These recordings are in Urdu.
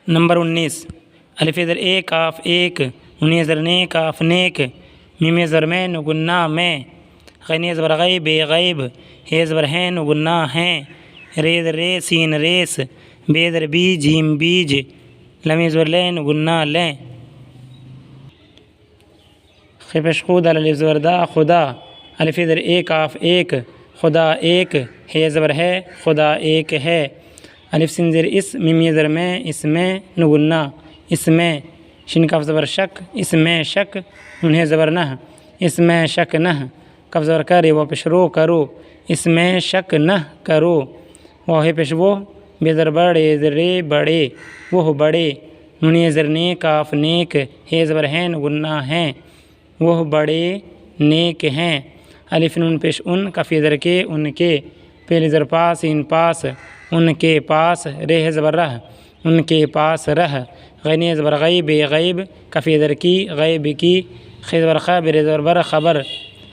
نمبر 19 الف زر اے کاف ایک، نون زر نے کاف نیک، میم زر میں نگنا میں، غین زبر غیب غیب، ہے زبر ہیں نگنا ہیں، رے زر رے سین ریس، بے زر بی جیم بیج، لم زبر لے نگنا لیں، خفش خود الف زبر دا خدا، الف زر اے کاف ایک، خدا ایک، ہے زبر ہے خدا ایک ہے، الف سین زر اس، میم زر میں اس میں نگنا اس میں، شین کاف زبر شک اس میں شک، نون ہے زبر نہ اس میں شک نہ، کف زبر کرے وہ پیش رو کرو اس میں شک نہ کرو، وہ ہے پیش وہ، بے زر بڑے زر رے بڑے وہ بڑے، نون زر نے کاف نیک، ہے زبر ہیں نگنا ہیں، وہ بڑے نیک ہیں، الف نون پیش ان، کف زر کے ان کے، پہلے زر پاس ان پاس، ان کے پاس، رے ہے زبر رہ ان کے پاس رہ، غین زبر غیب غیب، کف زر کی غیب کی، خ زبر خبر زبر بر خبر،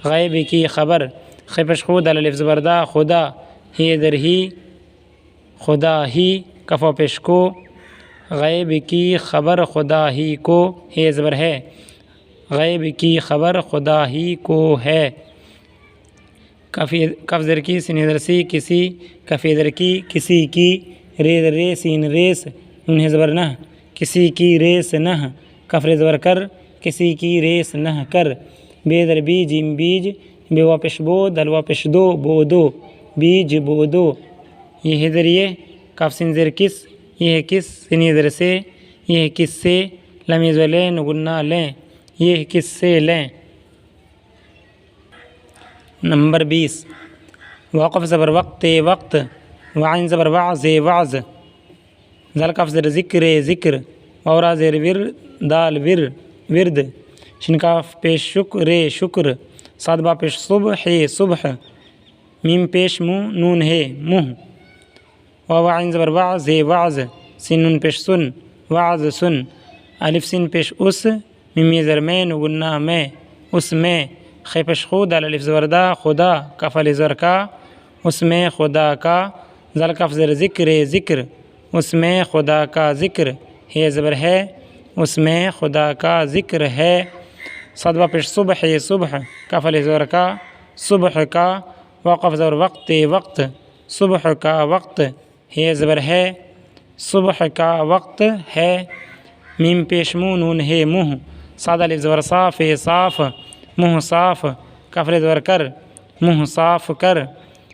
غیب کی خبر، خفش خود الف زبر دا خدا، ہے زر ہی خدا ہی، کف و پیش کو، غیب کی خبر خدا ہی کو، ہے زبر ہے غیب کی خبر خدا ہی کو ہے، کف زر کی سین زر سی کسی، کف زر کی کسی کی، رے زر رے سین ریس، نون ہے زبر نہ کسی کی ریس نہ، کف رے زبر کر کسی کی ریس نہ کر، بے زر بی جیم بیج، بے وا پیش بو دل وا پیش دو بو دو، بیج بو دو، یہ ہے زر یہ، کف سین زر کس، یہ ہے کس، سین زر سے، یہ ہے کس سے، لم زبر لے نگنا لیں، یہ ہے کس سے لیں۔ نمبر 20 وقف زبر وقت وقت، وعین زبر وعظ وعظ، ذل کف زر ذکر ذکر، وورا زر ور دال ور ورد، شین کاف پیش شکر شکر، صاد با پیش صبح صبح، میم پیش مو نون ہے منہ، وعین زبر وعظ وعظ، سین نون پیش سن وعظ سن، الف سین پیش اس، میم زر میں نگنا میں اس میں، خفش خود الف زبر دا خدا، کف الف زبر کا اس میں خدا کا، ذل کف زر ذکر ذکر، اس میں خدا کا ذکر، ہے زبر ہے اس میں خدا کا ذکر ہے، صاد با پیش صبح صبح، کف الف زبر کا صبح کا، وقف زبر وقت وقت، صبح کا وقت، ہے زبر ہے صبح کا وقت ہے، میم پیش مو نون ہے منہ، صاد الف زبر صاف صاف، منہ صاف، کف زبر کر منہ صاف کر،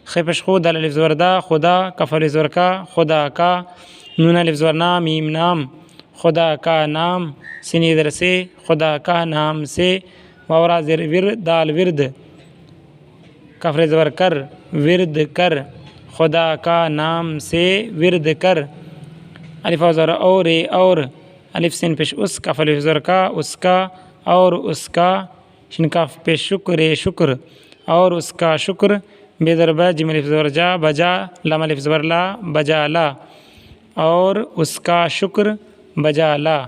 خفش خود الف زبر دا خدا، کف الف زبر کا خدا کا، نون الف زبر نام میم نام، خدا کا نام، سین زر سے خدا کا نام سے، وورا زر ور دال ورد، کف زبر کر ورد کر، خدا کا نام سے ورد کر، الف زبر اور اور، الف سین پیش اس، کف الف زبر کا اس کا، اور اس کا، شین کاف پیش شکر شکر، اور اس کا شکر، بے زر با جیم الف زبر جا بجا، لام الف زبر لا بجا لا، اور اس کا شکر بجا لا۔